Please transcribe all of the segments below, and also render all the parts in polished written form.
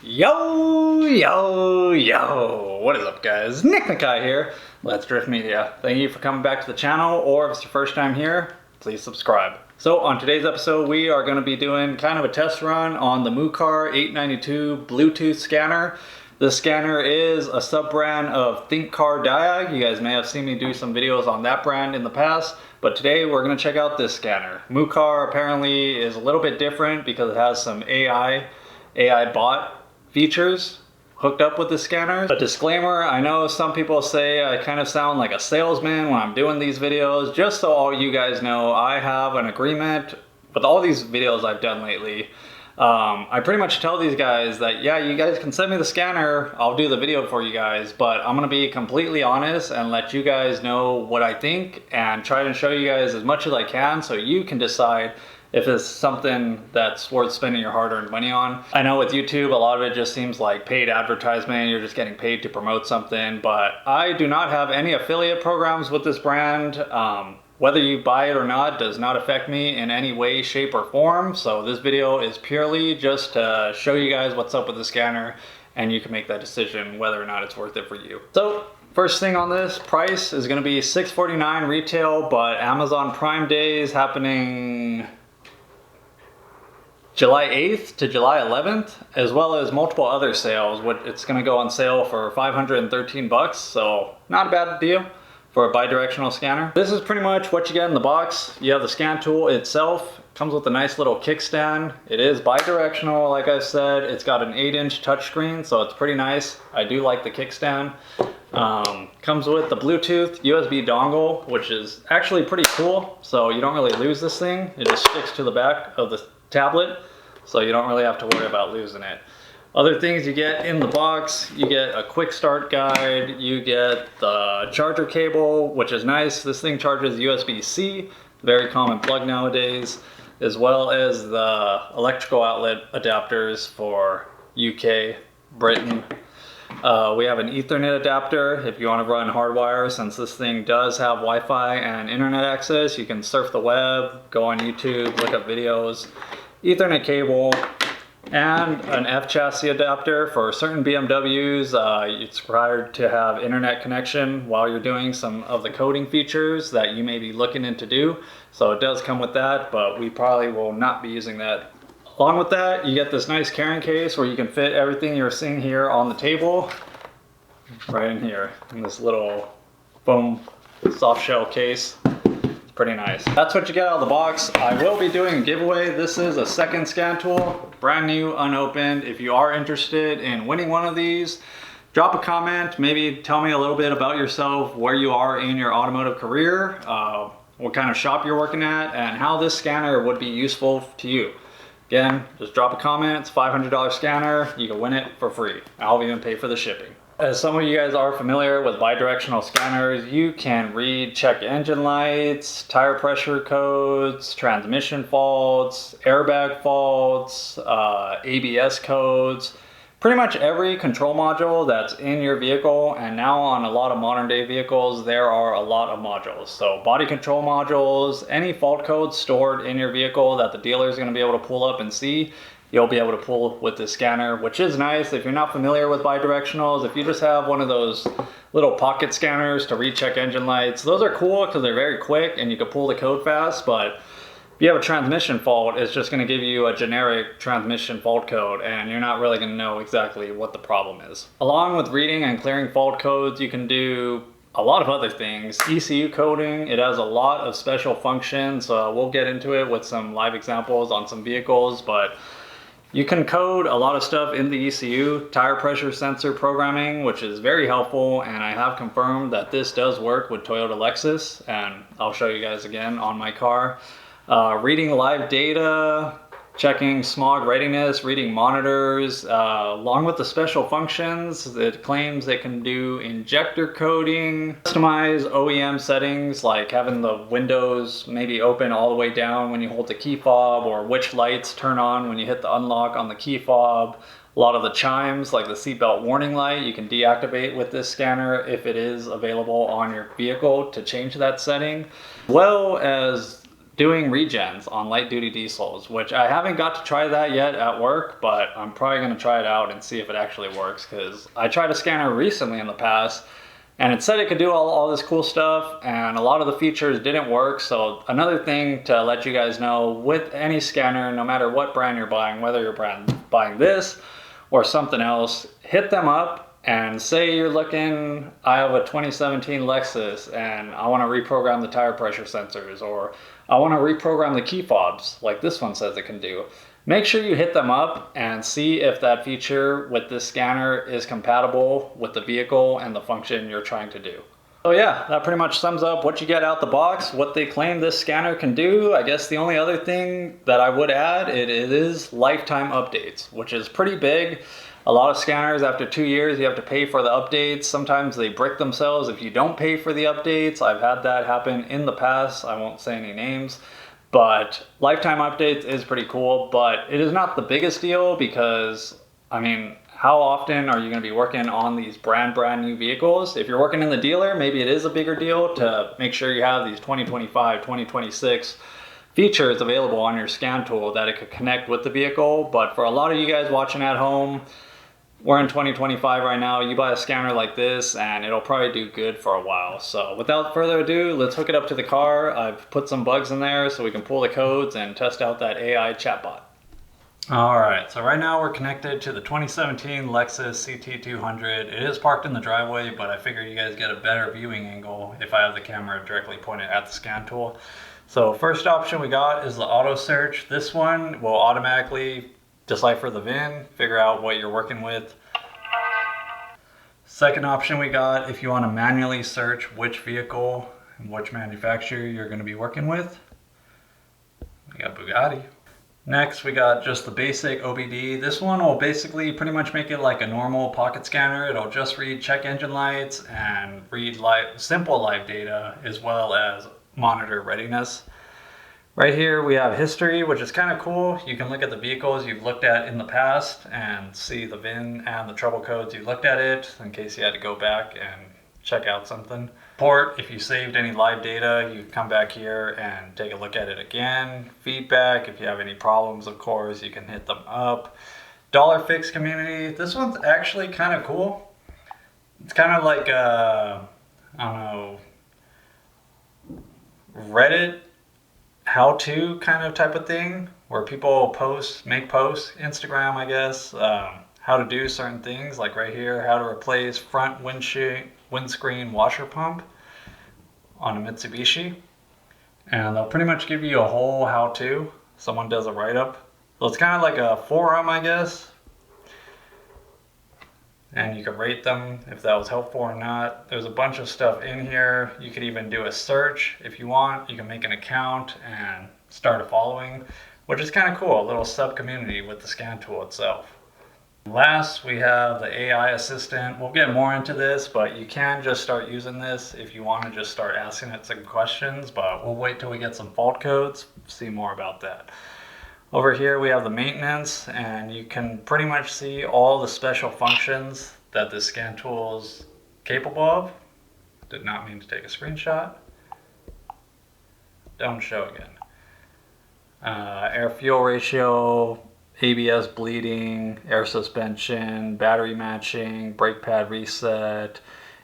Yo! What is up, guys? Nakai here. Let's Drift Media. Thank you for coming back to the channel, or if it's your first time here, please subscribe. So on today's episode, we are going to be doing kind of a test run on the Mucar 892 Bluetooth scanner. This scanner is a sub-brand of ThinkCar Diag. You guys may have seen me do some videos on that brand in the past, but today we're going to check out this scanner. Mucar apparently is a little bit different because it has some AI bot features hooked up with the scanner. A disclaimer, I know some people say I kind of sound like a salesman when I'm doing these videos. Just so all you guys know, I have an agreement with all these videos I've done lately. I pretty much tell these guys that, yeah, you guys can send me the scanner, I'll do the video for you guys, but I'm gonna be completely honest and let you guys know what I think and try to show you guys as much as I can so you can decide if it's something that's worth spending your hard-earned money on. I know with YouTube, a lot of it just seems like paid advertisement. You're just getting paid to promote something, but I do not have any affiliate programs with this brand. Whether you buy it or not does not affect me in any way, shape, or form. So this video is purely just to show you guys what's up with the scanner, and you can make that decision whether or not it's worth it for you. So first thing on this, price is gonna be $6.49 retail, but Amazon Prime Day is happening July 8th to July 11th, as well as multiple other sales. It's going to go on sale for 513 bucks, so not a bad deal for a bi-directional scanner. This is pretty much what you get in the box. You have the scan tool itself. Comes with a nice little kickstand. It is bi-directional, like I said. It's got an 8-inch touchscreen, so it's pretty nice. I do like the kickstand. Comes with the Bluetooth USB dongle, which is actually pretty cool. So you don't really lose this thing. It just sticks to the back of the tablet, so you don't really have to worry about losing it. Other things you get in the box, you get a quick start guide, you get the charger cable, which is nice. This thing charges USB-C, very common plug nowadays, as well as the electrical outlet adapters for UK, Britain. We have an Ethernet adapter if you want to run hardwire. Since this thing does have Wi-Fi and internet access, you can surf the web, go on YouTube, look up videos. Ethernet cable, and an F-chassis adapter. For certain BMWs, it's required to have internet connection while you're doing some of the coding features that you may be looking into do. So it does come with that, but we probably will not be using that. Along with that, you get this nice carrying case where you can fit everything you're seeing here on the table, right in here, in this little foam soft shell case. Pretty nice. That's what you get out of the box. I will be doing a giveaway. This is a second Scantool, brand new, unopened. If you are interested in winning one of these, drop a comment, maybe tell me a little bit about yourself, where you are in your automotive career, what kind of shop you're working at, and how this scanner would be useful to you. Again, just drop a comment. It's a $500 scanner. You can win it for free. I'll even pay for the shipping. As some of you guys are familiar with bi-directional scanners, you can read check engine lights, tire pressure codes, transmission faults, airbag faults, ABS codes, pretty much every control module that's in your vehicle. And now on a lot of modern day vehicles, there are a lot of modules. So body control modules, any fault codes stored in your vehicle that the dealer is going to be able to pull up and see, you'll be able to pull with this scanner, which is nice. If you're not familiar with bi-directionals, if you just have one of those little pocket scanners to read check engine lights, those are cool because they're very quick and you can pull the code fast. But if you have a transmission fault, it's just going to give you a generic transmission fault code, and you're not really going to know exactly what the problem is. Along with reading and clearing fault codes, you can do a lot of other things. ECU coding, it has a lot of special functions. We'll get into it with some live examples on some vehicles, but you can code a lot of stuff in the ECU, tire pressure sensor programming, which is very helpful, and I have confirmed that this does work with Toyota Lexus, and I'll show you guys again on my car. Reading live data, checking smog readiness, reading monitors, along with the special functions. It claims it can do injector coding, customize OEM settings like having the windows maybe open all the way down when you hold the key fob, or which lights turn on when you hit the unlock on the key fob. A lot of the chimes, like the seatbelt warning light, you can deactivate with this scanner if it is available on your vehicle to change that setting, as well as doing regens on light duty diesels, which I haven't got to try that yet at work, but I'm probably going to try it out and see if it actually works, because I tried a scanner recently in the past and it said it could do all this cool stuff, and a lot of the features didn't work. So another thing to let you guys know, with any scanner, no matter what brand you're buying, whether you're buying this or something else, hit them up and say you're looking, I have a 2017 Lexus and I want to reprogram the tire pressure sensors, or I want to reprogram the key fobs like this one says it can do. Make sure you hit them up and see if that feature with this scanner is compatible with the vehicle and the function you're trying to do. So yeah, that pretty much sums up what you get out the box, what they claim this scanner can do. I guess the only other thing that I would add, it is lifetime updates, which is pretty big. A lot of scanners, after 2 years, you have to pay for the updates. Sometimes they brick themselves if you don't pay for the updates. I've had that happen in the past. I won't say any names. But lifetime updates is pretty cool, but it is not the biggest deal, because, I mean, how often are you going to be working on these brand new vehicles? If you're working in the dealer, maybe it is a bigger deal to make sure you have these 2025, 2026 features available on your scan tool that it could connect with the vehicle. But for a lot of you guys watching at home, we're in 2025 right now. You buy a scanner like this and it'll probably do good for a while. So without further ado, let's hook it up to the car. I've put some bugs in there so we can pull the codes and test out that AI chatbot. All right, so right now we're connected to the 2017 Lexus CT200. It is parked in the driveway, but I figured you guys get a better viewing angle if I have the camera directly pointed at the scan tool. So first option we got is the auto search. This one will automatically decipher the VIN, figure out what you're working with. Second option we got, if you want to manually search which vehicle and which manufacturer you're going to be working with. We got Bugatti. Next we got just the basic OBD. This one will basically pretty much make it like a normal pocket scanner. It'll just read check engine lights and read simple live data, as well as monitor readiness. Right here we have history, which is kind of cool. You can look at the vehicles you've looked at in the past and see the VIN and the trouble codes you looked at it, in case you had to go back and check out something. Report, if you saved any live data, you come back here and take a look at it again. Feedback, if you have any problems, of course, you can hit them up. Dollar fix community, this one's actually kind of cool. It's kind of like I don't know, Reddit how-to kind of type of thing, where people make posts, Instagram I guess, how to do certain things, like right here, how to replace front windscreen washer pump on a Mitsubishi. And they'll pretty much give you a whole how-to. Someone does a write-up. So it's kind of like a forum, I guess. And you can rate them if that was helpful or not. There's a bunch of stuff in here. You could even do a search if you want. You can make an account and start a following, which is kind of cool, a little sub-community with the scan tool itself. Last, we have the AI assistant. We'll get more into this, but you can just start using this if you want to just start asking it some questions, but we'll wait till we get some fault codes, see more about that. Over here we have the maintenance, and you can pretty much see all the special functions that this scan tool is capable of. Did not mean to take a screenshot. Don't show again. Air fuel ratio, ABS bleeding, air suspension, battery matching, brake pad reset,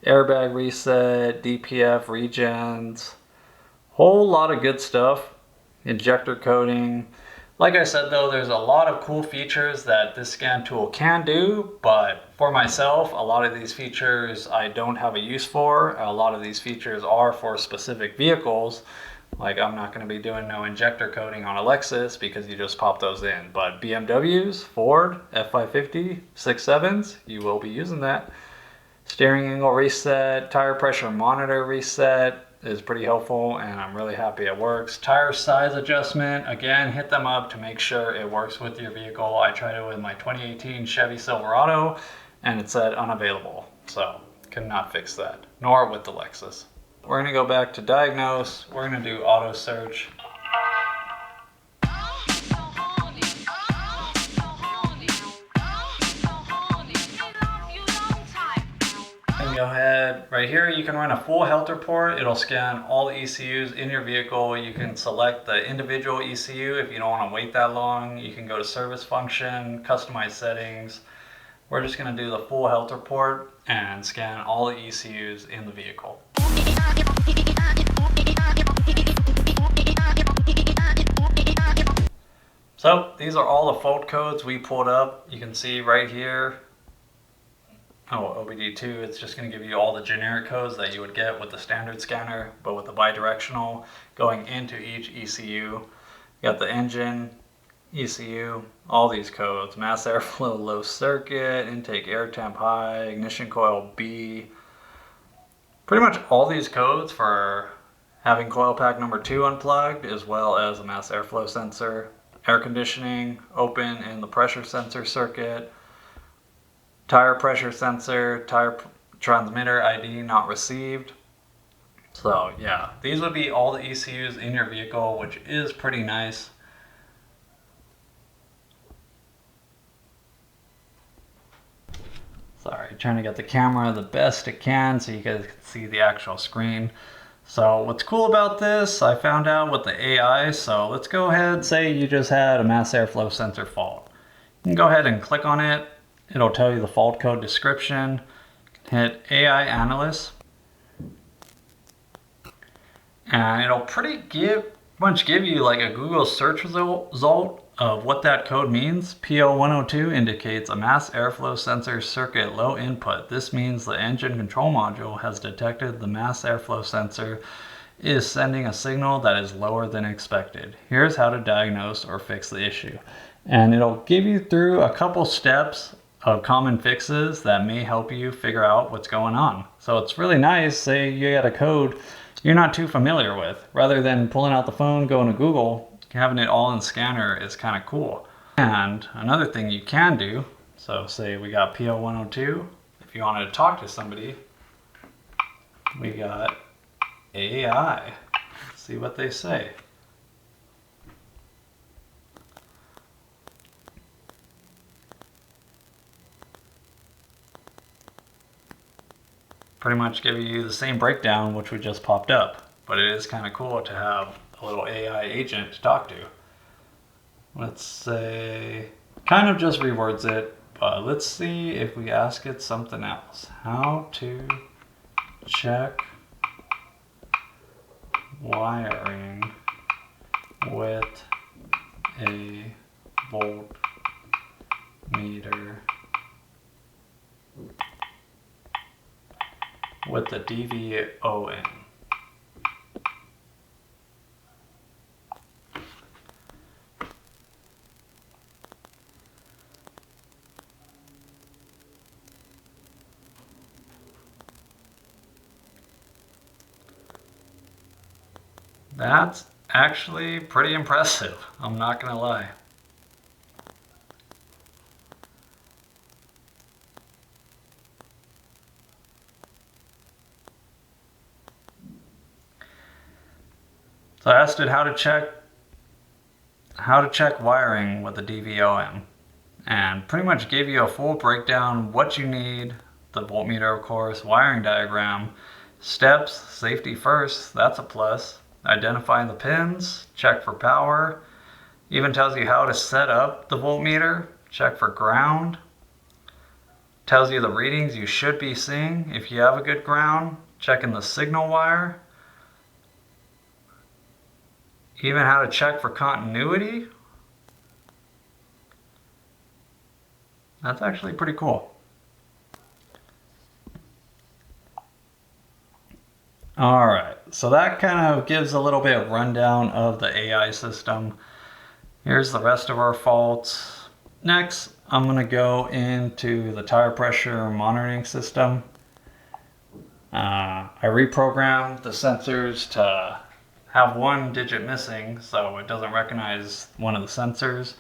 airbag reset, DPF regens, whole lot of good stuff. Injector coating. Like I said though, there's a lot of cool features that this scan tool can do, but for myself, a lot of these features I don't have a use for. A lot of these features are for specific vehicles. Like I'm not going to be doing no injector coating on a Lexus because you just pop those in. But BMWs, Ford, F550, 6.7s, you will be using that. Steering angle reset, tire pressure monitor reset is pretty helpful, and I'm really happy it works. Tire size adjustment, again, hit them up to make sure it works with your vehicle. I tried it with my 2018 Chevy Silverado and it said unavailable, so could not fix that, nor with the Lexus. We're going to go back to diagnose. We're going to do auto search. And Go ahead, right here you can run a full health report. It'll scan all the ECUs in your vehicle. You can select the individual ECU if you don't want to wait that long. You can go to service function, customize settings. We're just going to do the full health report and scan all the ECUs in the vehicle. So these are all the fault codes we pulled up. You can see right here. Oh, OBD2, it's just going to give you all the generic codes that you would get with the standard scanner, but with the bi-directional going into each ECU. You got the engine, ECU, all these codes: mass airflow low circuit, intake air temp high, ignition coil B. Pretty much all these codes for having coil pack number 2 unplugged, as well as a mass airflow sensor, air conditioning open in the pressure sensor circuit, tire pressure sensor, tire transmitter ID not received. So yeah, these would be all the ECUs in your vehicle, which is pretty nice. Sorry, trying to get the camera the best it can so you guys can see the actual screen. So what's cool about this, I found out with the AI. So let's go ahead, say you just had a mass airflow sensor fault. You can go ahead and click on it. It'll tell you the fault code description. Hit AI Analyst. And it'll pretty much give you like a Google search result of what that code means. P0102 indicates a mass airflow sensor circuit low input. This means the engine control module has detected the mass airflow sensor is sending a signal that is lower than expected. Here's how to diagnose or fix the issue. And it'll give you through a couple steps of common fixes that may help you figure out what's going on. So it's really nice, say you got a code you're not too familiar with. Rather than pulling out the phone, going to Google, having it all in scanner is kind of cool. And another thing you can do, so say we got P0102, if you wanted to talk to somebody, we got AI. Let's see what they say. Pretty much give you the same breakdown which we just popped up, but it is kind of cool to have a little AI agent to talk to. Let's say, kind of just rewords it, but let's see if we ask it something else. How to check wiring with a voltmeter with the DVON. That's actually pretty impressive, I'm not gonna lie. So I asked it how to check wiring with the DVOM, and pretty much gave you a full breakdown, what you need, the voltmeter of course, wiring diagram, steps, safety first, that's a plus, identifying the pins, check for power, even tells you how to set up the voltmeter, check for ground, tells you the readings you should be seeing if you have a good ground, checking the signal wire, even how to check for continuity. That's actually pretty cool. Alright, so that kind of gives a little bit of rundown of the AI system. Here's the rest of our faults. Next, I'm going to go into the tire pressure monitoring system. I reprogrammed the sensors to have one digit missing, so it doesn't recognize one of the sensors.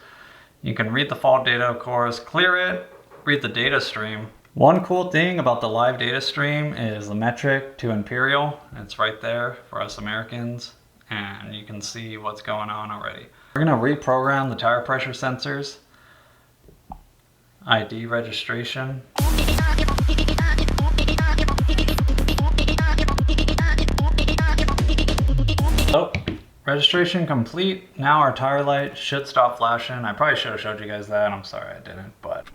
You can read the fault data, of course, clear it, read the data stream. One cool thing about the live data stream is the metric to imperial. It's right there for us Americans, and you can see what's going on already. We're going to reprogram the tire pressure sensors. ID registration. registration complete. Now our tire light should stop flashing. I probably should have showed you guys that. I'm sorry I didn't, but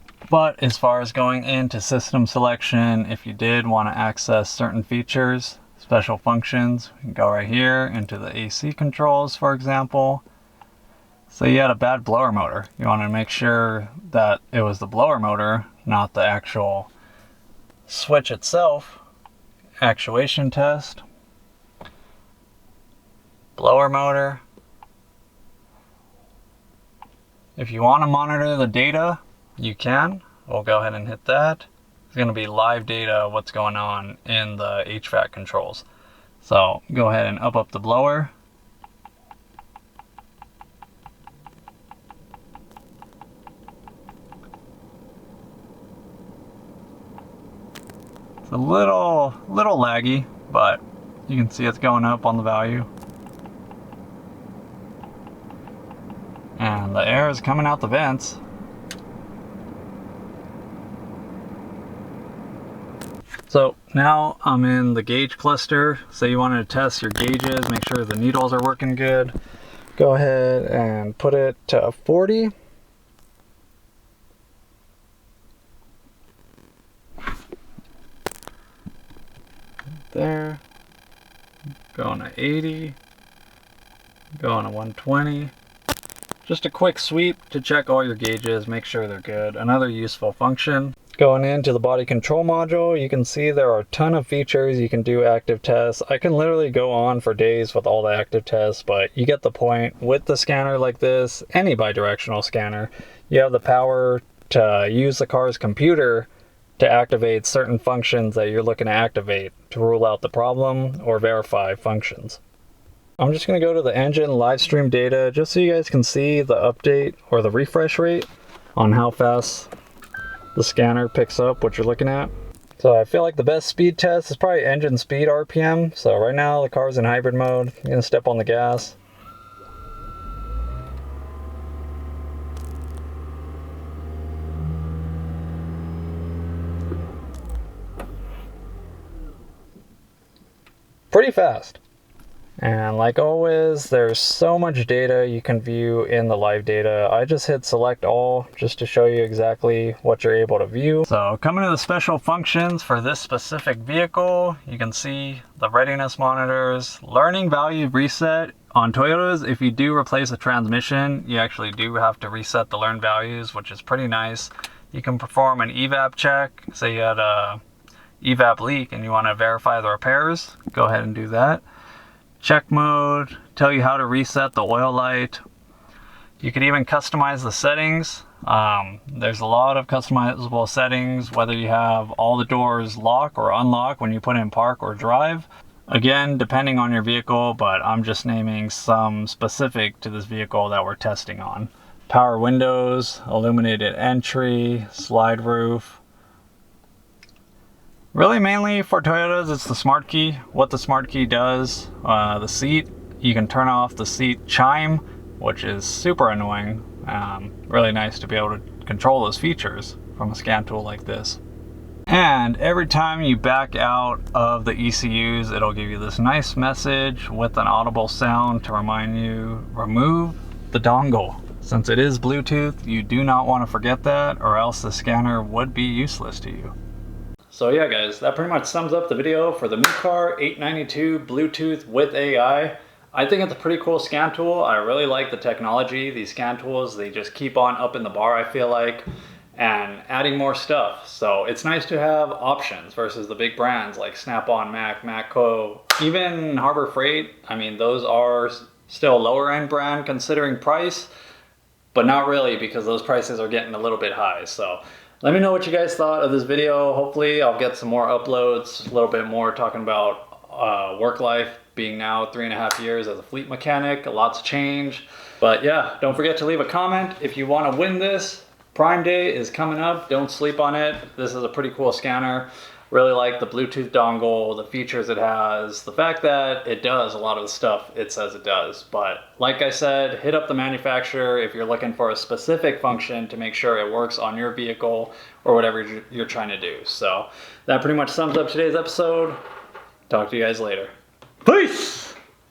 as far as going into system selection, if you did want to access certain features, special functions, you can go right here into the AC controls, for example. So you had a bad blower motor. You want to make sure that it was the blower motor, not the actual switch itself. Actuation test. Blower motor. If you want to monitor the data, you can. We'll go ahead and hit that. It's going to be live data, what's going on in the HVAC controls. So go ahead and up the blower. It's a little laggy, but you can see it's going up on the value. And the air is coming out the vents. So now I'm in the gauge cluster. Say you wanted to test your gauges, make sure the needles are working good. Go ahead and put it to 40. There. Going to 80. Going to 120. Just a quick sweep to check all your gauges, make sure they're good. Another useful function. Going into the body control module, you can see there are a ton of features. You can do active tests. I can literally go on for days with all the active tests, but you get the point. With the scanner like this, any bidirectional scanner, you have the power to use the car's computer to activate certain functions that you're looking to activate to rule out the problem or verify functions. I'm just going to go to the engine live stream data just so you guys can see the update or the refresh rate on how fast the scanner picks up what you're looking at. So I feel like the best speed test is probably engine speed RPM. So right now the car's in hybrid mode. I'm going to step on the gas. Pretty fast. And like always, there's so much data you can view in the live data. I just hit select all just to show you exactly what you're able to view. So coming to the special functions for this specific vehicle, you can see the readiness monitors, learning value reset. On Toyotas, if you do replace a transmission, you actually do have to reset the learned values, which is pretty nice. You can perform an evap check. Say you had a evap leak and you want to verify the repairs, go ahead and do that. Check mode, tell you how to reset the oil light. You can even customize the settings. There's a lot of customizable settings, whether you have all the doors lock or unlock when you put in park or drive. Again, depending on your vehicle, but I'm just naming some specific to this vehicle that we're testing on. Power windows, illuminated entry, slide roof. Really mainly for Toyotas, it's the smart key. What the smart key does, the seat, you can turn off the seat chime, which is super annoying. Really nice to be able to control those features from a scan tool like this. And every time you back out of the ECUs, it'll give you this nice message with an audible sound to remind you, remove the dongle. Since it is Bluetooth, you do not want to forget that, or else the scanner would be useless to you. So yeah guys, that pretty much sums up the video for the Mucar 892 Bluetooth with AI. I think it's a pretty cool scan tool. I really like the technology. These scan tools, they just keep on up in the bar, I feel like, and adding more stuff. So it's nice to have options versus the big brands like Snap-on, Mac, Matco, even Harbor Freight. I mean, those are still lower end brand considering price, but not really because those prices are getting a little bit high. So let me know what you guys thought of this video. Hopefully I'll get some more uploads, a little bit more talking about work life, being now 3.5 years as a fleet mechanic, lots changed. But yeah, don't forget to leave a comment if you want to win this. Prime Day is coming up, don't sleep on it. This is a pretty cool scanner. Really like the Bluetooth dongle, the features it has, the fact that it does a lot of the stuff it says it does. But like I said, hit up the manufacturer if you're looking for a specific function to make sure it works on your vehicle or whatever you're trying to do. So that pretty much sums up today's episode. Talk to you guys later. Peace!